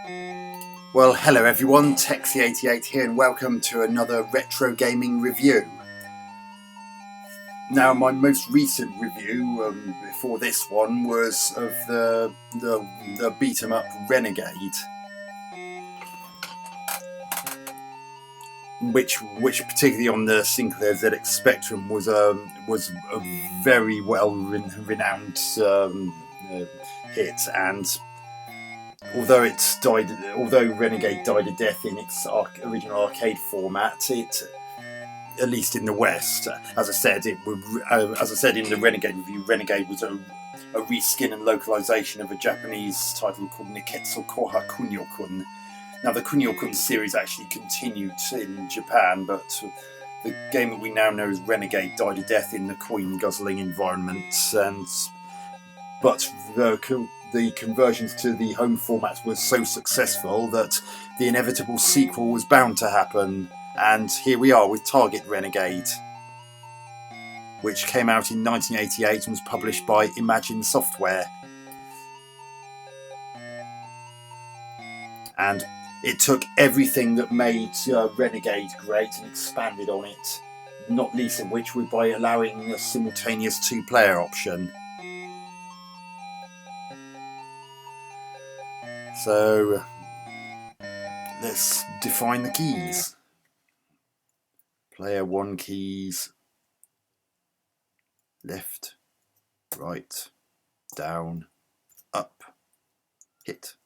Well, hello everyone, Texie88 here, and welcome to another retro gaming review. Now, my most recent review before this one was of the beat 'em up Renegade, which particularly on the Sinclair ZX Spectrum was a very well renowned hit. And although Renegade died a death in its original arcade format, at least in the West, as I said in the Renegade review, Renegade was a reskin and localization of a Japanese title called Niketsu Koha Kunio-kun. Now, the Kunio-kun series actually continued in Japan, but the game that we now know as Renegade died a death in the coin-guzzling environment, but the conversions to the home format were so successful that the inevitable sequel was bound to happen. And here we are with Target Renegade, which came out in 1988 and was published by Imagine Software. And it took everything that made Renegade great and expanded on it, not least of which was by allowing a simultaneous two-player option. So let's define the keys. Player 1 keys: left, right, down, up, hit.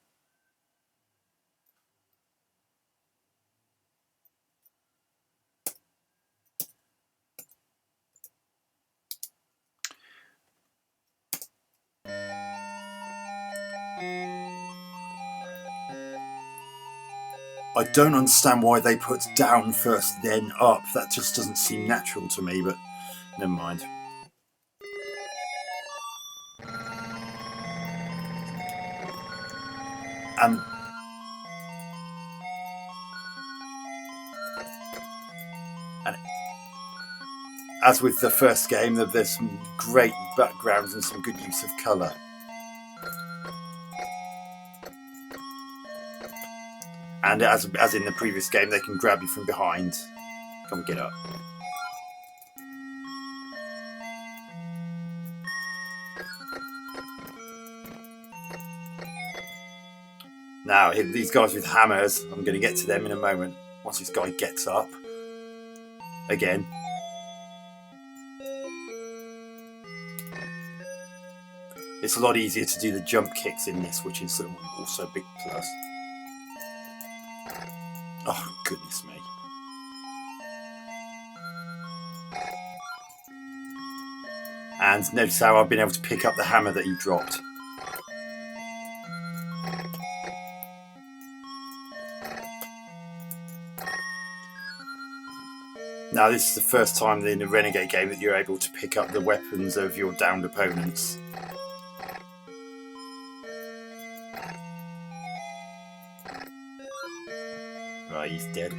I don't understand why they put down first, then up. That just doesn't seem natural to me, but never mind. And as with the first game, there's some great backgrounds and some good use of colour. And as in the previous game, they can grab you from behind. Come get up. Now, these guys with hammers, I'm going to get to them in a moment, once this guy gets up. Again. It's a lot easier to do the jump kicks in this, which is also a big plus. Oh, goodness me. And notice how I've been able to pick up the hammer that he dropped. Now, this is the first time in a Renegade game that you're able to pick up the weapons of your downed opponents. Right, he's dead.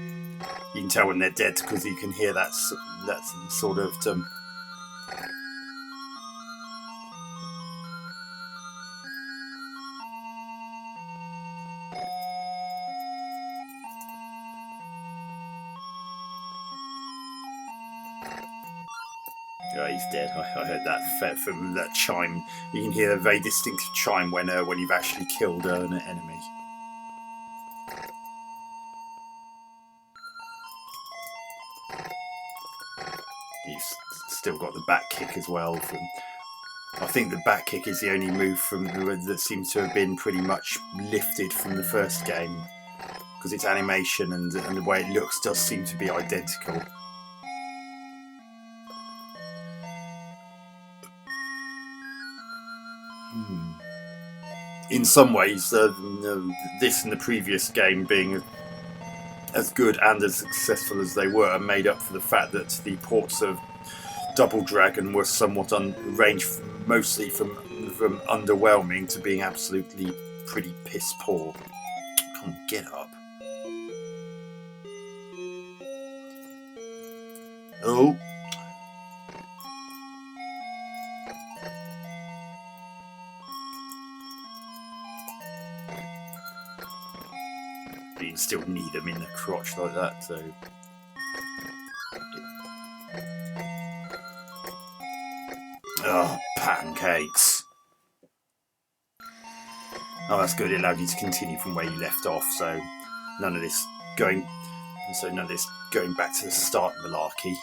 You can tell when they're dead because you can hear that sort of Right, he's dead. I heard that from that chime. You can hear a very distinctive chime when you've actually killed an enemy. He's still got the back kick as well. I think the back kick is the only move that seems to have been pretty much lifted from the first game, because its animation and the way it looks does seem to be identical. In some ways, this and the previous game being as good and as successful as they were made up for the fact that the ports of Double Dragon were somewhat ranged mostly from underwhelming to being absolutely pretty piss poor. Come on, get up. Oh. But you can still knee them in the crotch like that, so... Oh, pancakes. Oh, that's good. It allowed you to continue from where you left off, so none of this going back to the start malarkey.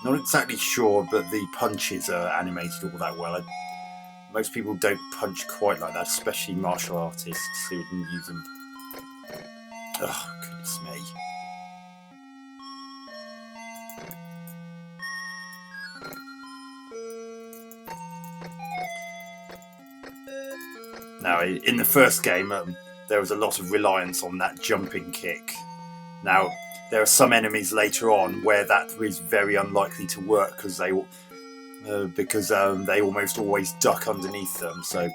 Not exactly sure, but the punches are animated all that well. Most people don't punch quite like that, especially martial artists who didn't use them. Oh, goodness me. Now, in the first game, there was a lot of reliance on that jumping kick. Now, there are some enemies later on where that is very unlikely to work because they almost always duck underneath them. So,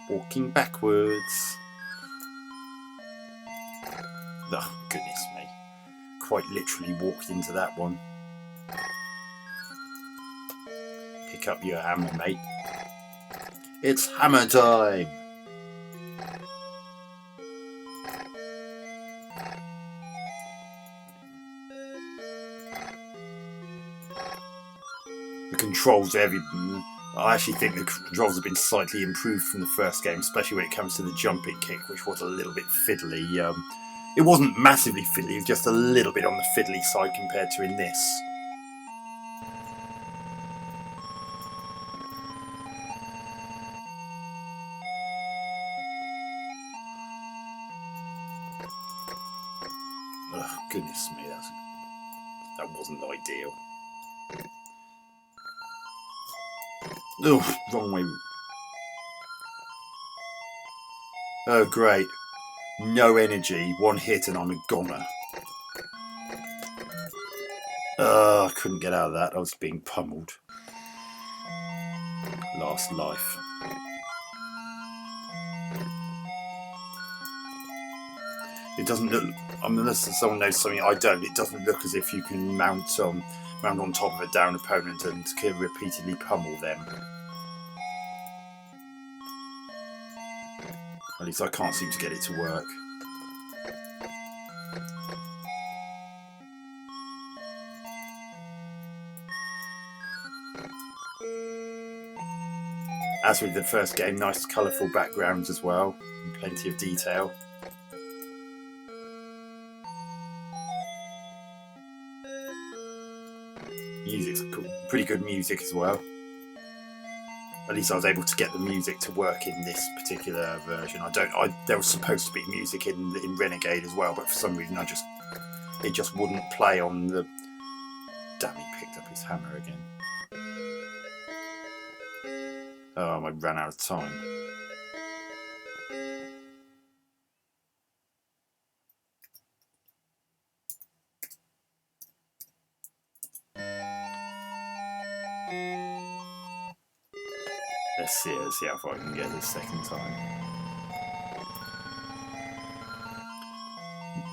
walking backwards. Oh, goodness me. Quite literally walked into that one. Pick up your hammer, mate. It's hammer time! The controls I actually think the controls have been slightly improved from the first game, especially when it comes to the jumping kick, which was a little bit fiddly. It wasn't massively fiddly, it was just a little bit on the fiddly side compared to in this. Oh, goodness me, that wasn't ideal. Oh, wrong way. Oh, great. No energy, one hit and I'm a goner. I couldn't get out of that, I was being pummeled. Last life. It doesn't look, unless someone knows something I don't, it doesn't look as if you can mount on top of a down opponent and repeatedly pummel them. At least I can't seem to get it to work. As with the first game, nice colourful backgrounds as well, and plenty of detail. Music's cool. Pretty good music as well. At least I was able to get the music to work in this particular version. There was supposed to be music in Renegade as well, but for some reason it just wouldn't play on the... Damn, he picked up his hammer again. Oh, I ran out of time. Let's see how far I can get this second time.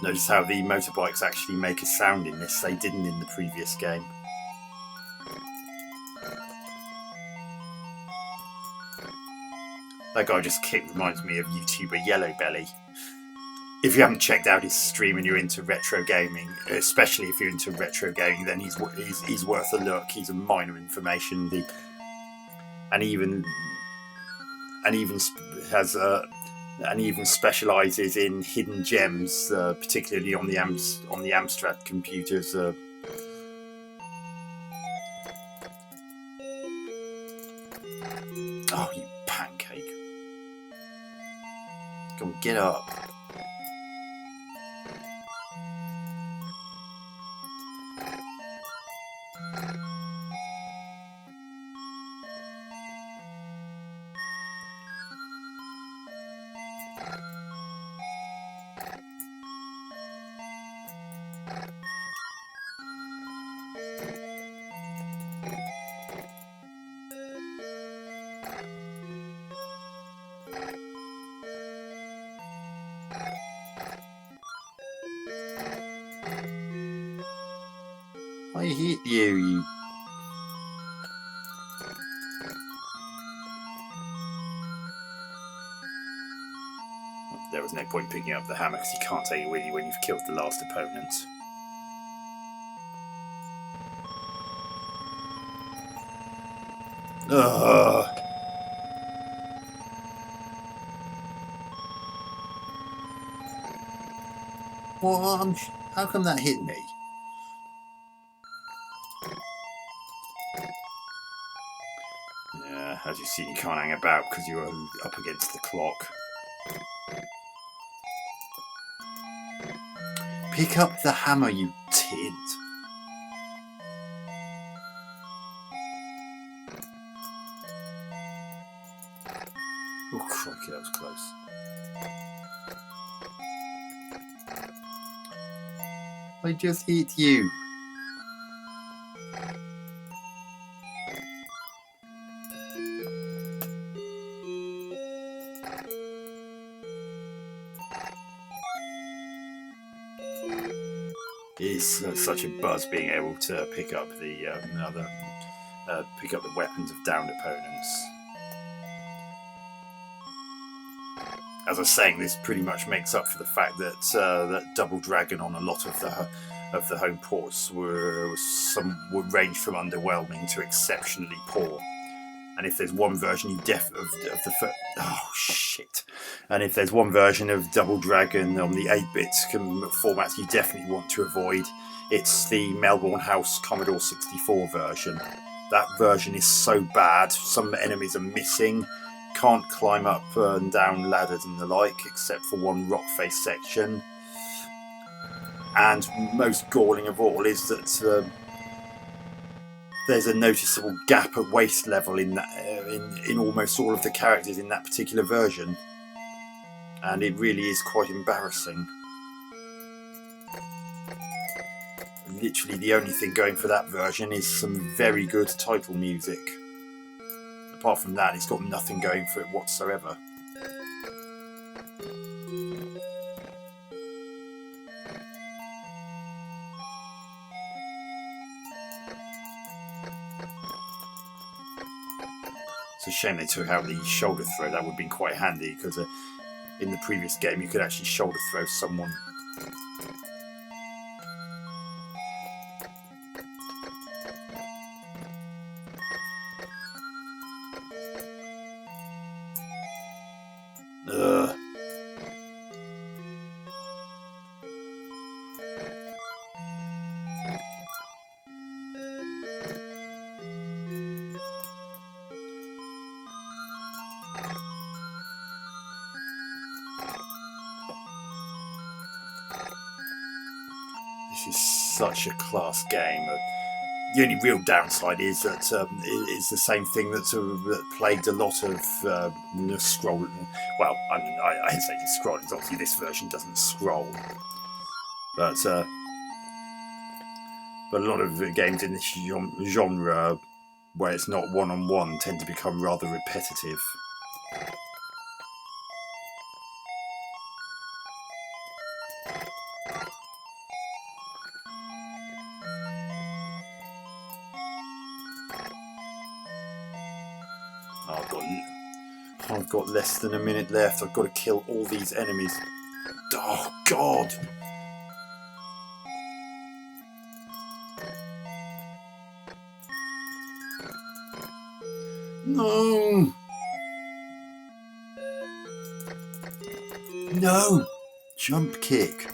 Notice how the motorbikes actually make a sound in this. They didn't in the previous game. That guy just kicked reminds me of YouTuber Yellow Belly. If you haven't checked out his stream and you're into retro gaming, especially if you're into retro gaming, then he's worth a look. He's a mine of information. And even specialises in hidden gems, particularly on the Amstrad computers. Oh, you pancake! Come on, get up. I hit you, you... There was no point picking up the hammer because you can't take it with you when you've killed the last opponent. Ugh. Well, how come that hit me? Yeah, as you see, you can't hang about because you're up against the clock. Pick up the hammer, you tid. Oh, crikey, that was close. I just hit you. It's such a buzz being able to pick up the weapons of downed opponents. As I was saying, this pretty much makes up for the fact that that Double Dragon on a lot of the home ports were ranged from underwhelming to exceptionally poor. And if there's one version And if there's one version of Double Dragon on the 8-bit format you definitely want to avoid, it's the Melbourne House Commodore 64 version. That version is so bad. Some enemies are missing. Can't climb up and down ladders and the like, except for one rock face section. And most galling of all is that there's a noticeable gap at waist level in almost all of the characters in that particular version, and it really is quite embarrassing. Literally, the only thing going for that version is some very good title music. Apart from that, it's got nothing going for it whatsoever. It's a shame they took out the shoulder throw. That would have been quite handy, because in the previous game you could actually shoulder throw someone. Ugh. This is such a class game. The only real downside is that it's the same thing that plagued a lot of scrolling. Well, I hesitate to scroll. Obviously, this version doesn't scroll, but a lot of games in this genre, where it's not one-on-one, tend to become rather repetitive. I've got less than a minute left. I've got to kill all these enemies. Oh, God! No! No! Jump kick.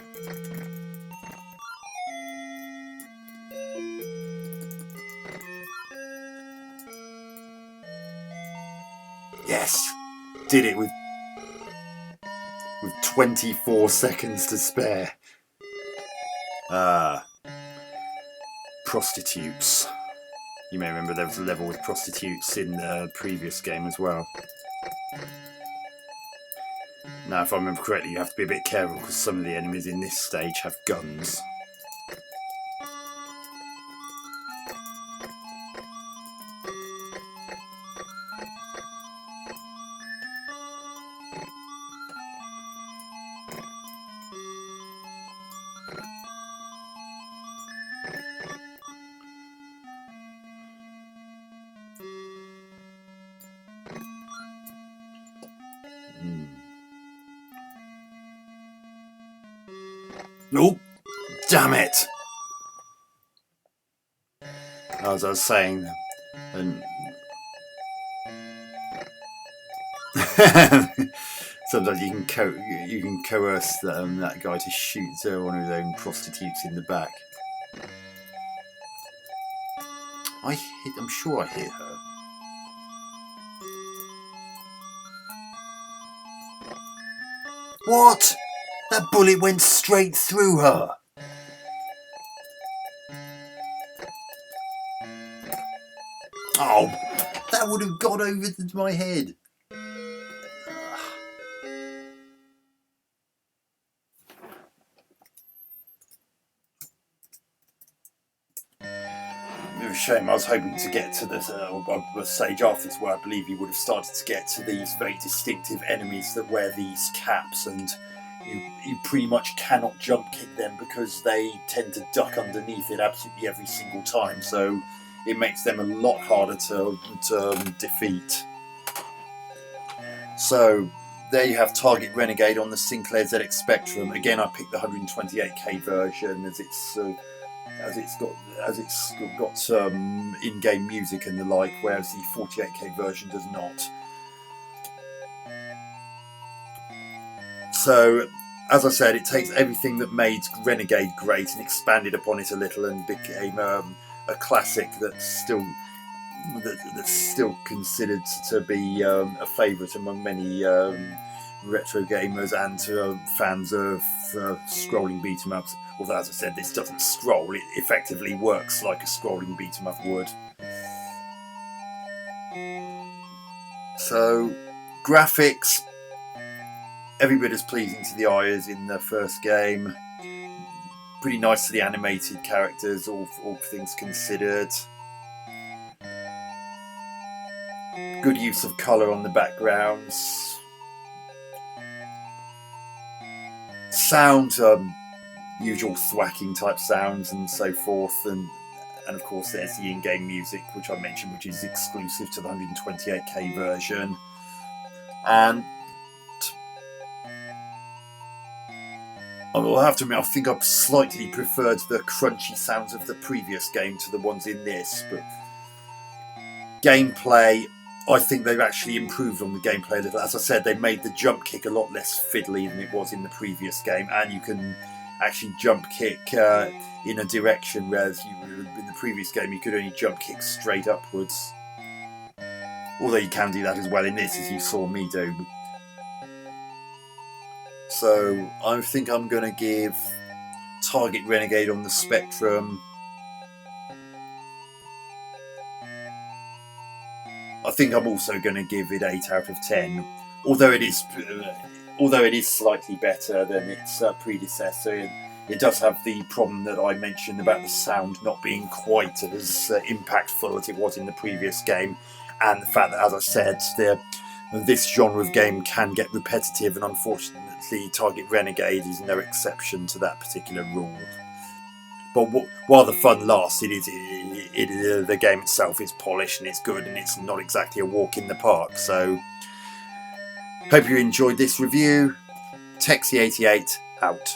Yes! Did it with 24 seconds to spare. Prostitutes. You may remember there was a level with prostitutes in the previous game as well. Now, if I remember correctly, you have to be a bit careful because some of the enemies in this stage have guns. Oh, damn it! As I was saying, and sometimes you can coerce that guy to shoot one of his own prostitutes in the back. I'm sure I hit her. What? That bullet went straight through her. Oh, that would have got over my head. It was a shame. I was hoping to get to this stage after this where I believe you would have started to get to these very distinctive enemies that wear these caps, and you pretty much cannot jump kick them because they tend to duck underneath it absolutely every single time. So it makes them a lot harder to defeat. So there you have Target Renegade on the Sinclair ZX Spectrum. Again, I picked the 128K version as it's got in-game music and the like, whereas the 48K version does not. So, as I said, it takes everything that made Renegade great and expanded upon it a little and became a classic that's still considered to be a favourite among many retro gamers and fans of scrolling beat 'em ups. Although, as I said, this doesn't scroll; it effectively works like a scrolling beat 'em up would. So, graphics, every bit as pleasing to the eye as in the first game. Pretty nicely animated characters, all things considered. Good use of colour on the backgrounds. Sound, usual thwacking type sounds and so forth, and of course there's the in-game music which I mentioned, which is exclusive to the 128K version. And I will have to admit, I think I've slightly preferred the crunchy sounds of the previous game to the ones in this, but gameplay, I think they've actually improved on the gameplay a little. As I said, they made the jump kick a lot less fiddly than it was in the previous game, and you can actually jump kick in a direction, whereas in the previous game you could only jump kick straight upwards. Although you can do that as well in this, as you saw me do. So I think I'm going to give Target Renegade on the Spectrum, I think I'm also going to give it 8 out of 10. Although it is slightly better than its predecessor, it does have the problem that I mentioned about the sound not being quite as impactful as it was in the previous game, and the fact that, as I said, this genre of game can get repetitive, and unfortunately Target Renegade is no exception to that particular rule. But while the fun lasts, the game itself is polished and it's good, and it's not exactly a walk in the park. So, hope you enjoyed this review. Texie88 out.